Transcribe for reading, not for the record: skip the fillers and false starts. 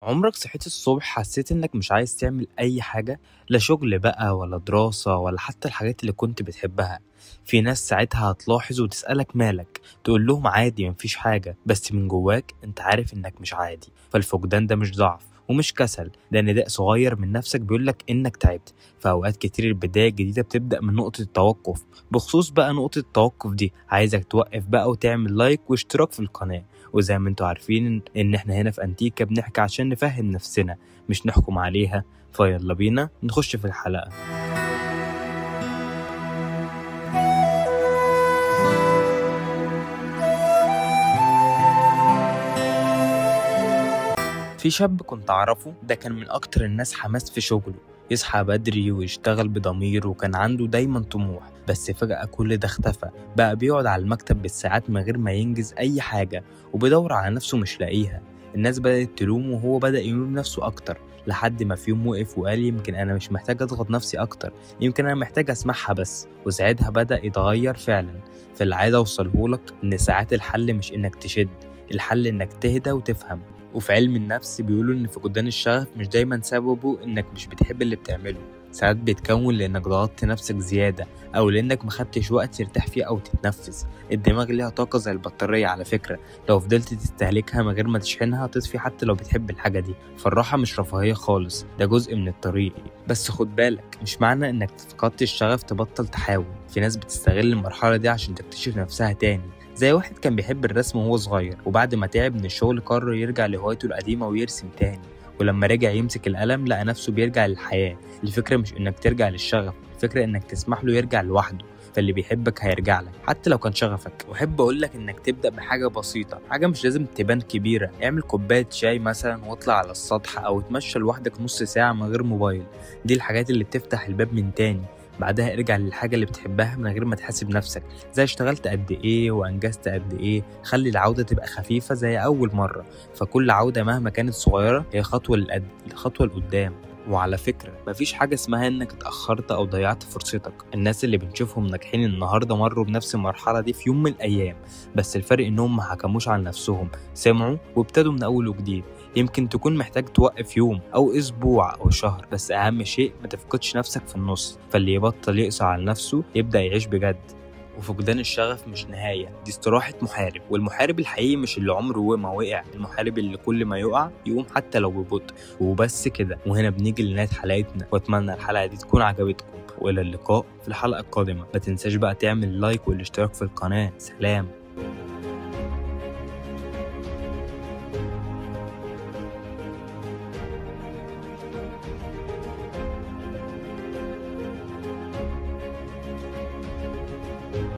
عمرك صحيت الصبح حسيت إنك مش عايز تعمل أي حاجة؟ لا شغل بقى ولا دراسة ولا حتى الحاجات اللي كنت بتحبها. في ناس ساعتها هتلاحظ وتسألك مالك، تقول لهم عادي مفيش حاجة، بس من جواك انت عارف إنك مش عادي. فالفقدان ده مش ضعف ومش كسل، ده نداء صغير من نفسك بيقولك إنك تعبت. في أوقات كتير البداية الجديدة بتبدأ من نقطة التوقف. بخصوص بقى نقطة التوقف دي، عايزك توقف بقى وتعمل لايك واشتراك في القناة. وزي ما انتوا عارفين ان احنا هنا في انتيكا بنحكي عشان نفهم نفسنا مش نحكم عليها. فيلا بينا نخش في الحلقة. في شاب كنت أعرفه، ده كان من أكتر الناس حماس في شغله، يصحى بدري ويشتغل بضمير وكان عنده دايما طموح. بس فجأة كل ده اختفى، بقى بيقعد على المكتب بالساعات من غير ما ينجز أي حاجة وبيدور على نفسه مش لاقيها. الناس بدأت تلومه وهو بدأ يلوم نفسه أكتر، لحد ما في يوم وقف وقال يمكن أنا مش محتاج أضغط نفسي أكتر، يمكن أنا محتاج أسمعها بس. وساعتها بدأ يتغير فعلا. في العادة أوصلهولك إن ساعات الحل مش إنك تشد، الحل إنك تهدى وتفهم. وفي علم النفس بيقولوا إن فقدان الشغف مش دايما سببه إنك مش بتحب اللي بتعمله، ساعات بيتكون لأنك ضغطت نفسك زيادة أو لأنك مخدتش وقت ترتاح فيه أو تتنفس. الدماغ ليها طاقة زي البطارية على فكرة، لو فضلت تستهلكها من غير ما تشحنها تطفي حتى لو بتحب الحاجة دي. فالراحة مش رفاهية خالص، ده جزء من الطريق. بس خد بالك، مش معنى إنك فقدت الشغف تبطل تحاول. في ناس بتستغل المرحلة دي عشان تكتشف نفسها تاني، زي واحد كان بيحب الرسم وهو صغير وبعد ما تعب من الشغل قرر يرجع لهوايته القديمة ويرسم تاني. ولما رجع يمسك القلم لقى نفسه بيرجع للحياة. الفكرة مش إنك ترجع للشغف، الفكرة إنك تسمح له يرجع لوحده. فاللي بيحبك هيرجع لك حتى لو كان شغفك. وأحب أقولك إنك تبدأ بحاجة بسيطة، حاجة مش لازم تبان كبيرة. اعمل كوباية شاي مثلا واطلع على السطح أو اتمشى لوحدك نص ساعة من غير موبايل. دي الحاجات اللي بتفتح الباب من تاني. بعدها ارجع للحاجة اللي بتحبها من غير ما تحاسب نفسك، زي اشتغلت قد ايه وانجزت قد ايه. خلي العودة تبقى خفيفة زي اول مرة. فكل عودة مهما كانت صغيرة هي خطوة لقدام. وعلى فكرة، مفيش حاجة اسمها انك اتأخرت او ضيعت فرصتك. الناس اللي بنشوفهم ناجحين النهاردة مروا بنفس المرحلة دي في يوم من الايام، بس الفرق انهم ما حكموش على نفسهم، سمعوا وابتدوا من اول وجديد. يمكن تكون محتاج توقف يوم او اسبوع او شهر، بس اهم شيء ما تفقدش نفسك في النص. فاللي يبطل يقسى على نفسه يبدأ يعيش بجد. وفقدان الشغف مش نهاية، دي استراحة محارب. والمحارب الحقيقي مش اللي عمره ما وقع، المحارب اللي كل ما يقع يقوم حتى لو ببطء. وبس كده، وهنا بنيجي لنهاية حلقتنا، واتمنى الحلقة دي تكون عجبتكم. والى اللقاء في الحلقة القادمة. ما تنساش بقى تعمل لايك والاشتراك في القناة. سلام.